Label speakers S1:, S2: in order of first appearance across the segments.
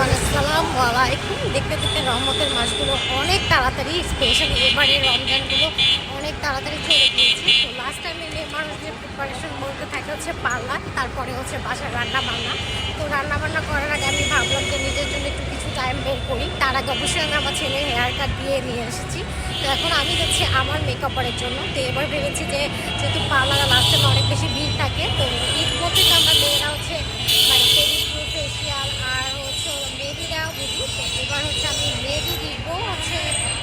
S1: Everyone, আসসালামু আলাইকুম। দেখতে দেখতে রহমতের মাসগুলো অনেক তাড়াতাড়ি, স্পেশালি এবারে রমজানগুলো অনেক তাড়াতাড়ি চলে গিয়েছে। তো লাস্ট টাইমে মেয়ে মানুষদের প্রিপারেশন বলতে থাকে হচ্ছে পার্লার, তারপরে হচ্ছে বাসায় রান্না বান্না। তো রান্না বান্না করার আগে আমি ভাবলাম যে নিজের জন্য একটু কিছু টাইম বের করি। তার আগে অবশ্যই আমি আমার ছেলে হেয়ার কাট দিয়ে নিয়ে এসেছি। তো এখন আমি যাচ্ছি আমার মেকআপের জন্য। তো এবার ভেবেছি যে যেহেতু পার্লারে লাস্ট টাইমে অনেক বেশি ভিড় থাকে, তো ঈদ মধ্যে তো আমরা মেয়েরা হচ্ছে মানে পেডিকিউর, ফেসিয়াল আর হচ্ছে মেহেদি দেওয়া বুঝি। তো এবার হচ্ছে আমি মেহেদি দিব, হচ্ছে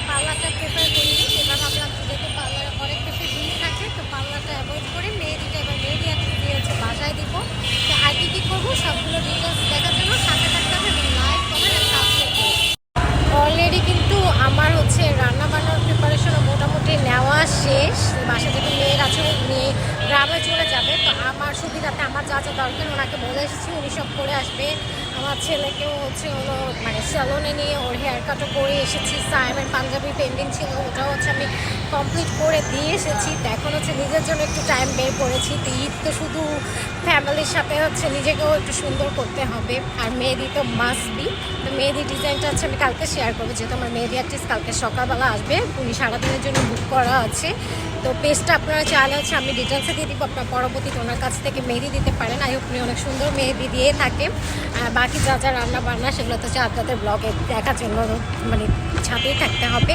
S1: পার্লারটা প্রেফার করি। এবার ভাবলাম যেহেতু পার্লারে অনেক বেশি ভিড় থাকে, তো পার্লারটা অ্যাভয়েড করে মেহেদিটা এবার মেহেদি একটা দিয়ে হচ্ছে বাসায় দিব। তো আর কী করবো সবগুলো ডিটেলস দেখার জন্য সাথে থাকতে হবে এবং লাইক কমেন্ট আর সাবস্ক্রাইব করবো। অলরেডি কিন্তু আমার হচ্ছে রান্না বান্নার প্রিপারেশনও মোটামুটি নেওয়া শেষ। বাসা থেকে মেয়ের আছে, মেয়ে গ্রামে চলে যাবে। তো আমার সুবিধাতে আমার যা যা দরকার ওনাকে বলে এসেছি, উনি সব করে আসবে। আমার ছেলেকেও হচ্ছে হলো মানে স্যালনে নিয়ে ওর হেয়ার কাটও করে এসেছি। সাইমের পাঞ্জাবি পেন্ডিং ছিল, ওটাও হচ্ছে আমি কমপ্লিট করে দিয়ে এসেছি। তো এখন হচ্ছে নিজের জন্য একটু টাইম বের করেছি। তো ঈদ তো শুধু ফ্যামিলির সাথে হচ্ছে নিজেকেও একটু সুন্দর করতে হবে, আর মেহেদি তো মাস্ট বি। তো মেহেদি ডিজাইনটা হচ্ছে আমি কালকে শেয়ার করবো, যেহেতু আমার মেহেদি আর্টিস্ট কালকে সকালবেলা আসবে, উনি সারাদিনের জন্য বুক করা আছে। তো পেজটা আপনারা চাইলে হচ্ছে আমি ডিটেলসে দিয়ে দিব, আপনার পরবর্তীতে ওনার কাছ থেকে মেহেদি দিতে পারেন। আই হোপ উনি অনেক সুন্দর মেহেদি দিয়ে থাকে। বাকি যা যা রান্না বান্না সেগুলো তো হচ্ছে আপনাদের ব্লগে দেখার জন্য মানে ছাতেই থাকতে হবে।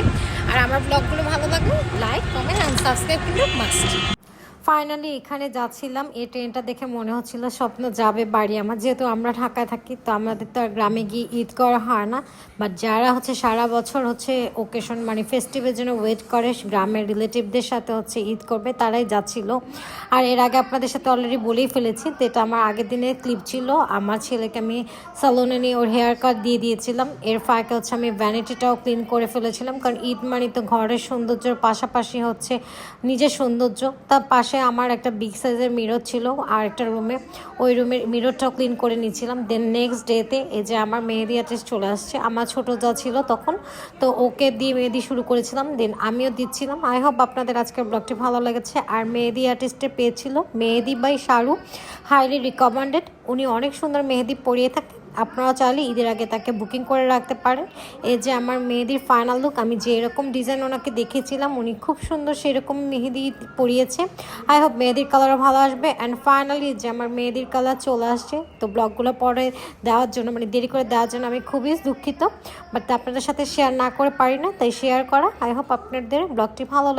S1: আর আমার ব্লগগুলো ভালো লাগলে লাইক কমেন্ট অ্যান্ড সাবস্ক্রাইব কিন্তু মাস্ট। ফাইনালি এখানে যাচ্ছিলাম, এই ট্রেনটা দেখে মনে হচ্ছিল স্বপ্ন যাবে বাড়ি আমার। যেহেতু আমরা ঢাকায় থাকি, তো আমাদের তো আর গ্রামে গিয়ে ঈদ করা হয় না। বাট যারা হচ্ছে সারা বছর হচ্ছে ওকেশন মানে ফেস্টিভের জন্য ওয়েট করে গ্রামের রিলেটিভদের সাথে হচ্ছে ঈদ করবে, তারাই যাচ্ছিল। আর এর আগে আপনাদের সাথে অলরেডি বলেই ফেলেছি, তো এটা আমার আগের দিনের ক্লিপ ছিল। আমার ছেলেকে আমি স্যালনে নিয়ে ওর হেয়ার কাট দিয়ে দিয়েছিলাম। এর ফাঁকে হচ্ছে আমি ভ্যানিটিটাও ক্লিন করে ফেলেছিলাম, কারণ ঈদ মানে তো ঘরের সৌন্দর্যের পাশাপাশি হচ্ছে নিজের সৌন্দর্য। তার পাশে আমার একটা বিগ সাইজের মিরর ছিল আর একটা রুমে, ওই রুমের মিররটাও ক্লিন করে নিয়েছিলাম। দেন নেক্সট ডেতে এই যে আমার মেহেদি আর্টিস্ট চলে আসছে, আমার ছোটো যা ছিল তখন, তো ওকে দিয়ে মেহেদি শুরু করেছিলাম, দেন আমিও দিচ্ছিলাম। আই হোপ আপনাদের আজকের ব্লগটি ভালো লেগেছে। আর মেহেদি আর্টিস্টের পেজ ছিল মেহেদি বাই শাহরু, হাইলি রিকমেন্ডেড। উনি অনেক সুন্দর মেহেদি পরিয়ে থাকে, আপনারা চাইলে ঈদের আগে তাকে বুকিং করে রাখতে পারেন। এই যে আমার মেহেদির ফাইনাল লুক, আমি যে এরকম ডিজাইন ওনাকে দেখিয়েছিলাম উনি খুব সুন্দর সেরকম মেহেদি পরিয়েছে। আই হোপ মেহেদির কালারও ভালো আসবে। অ্যান্ড ফাইনালি যে আমার মেহেদির কালার চলে আসছে, তো ব্লগগুলো পরে দেওয়ার জন্য মানে দেরি করে দেওয়ার জন্য আমি খুবই দুঃখিত, বাট আপনাদের সাথে শেয়ার না করে পারি না, তাই শেয়ার করা। আই হোপ আপনাদের ব্লগটি ভালো লাগে।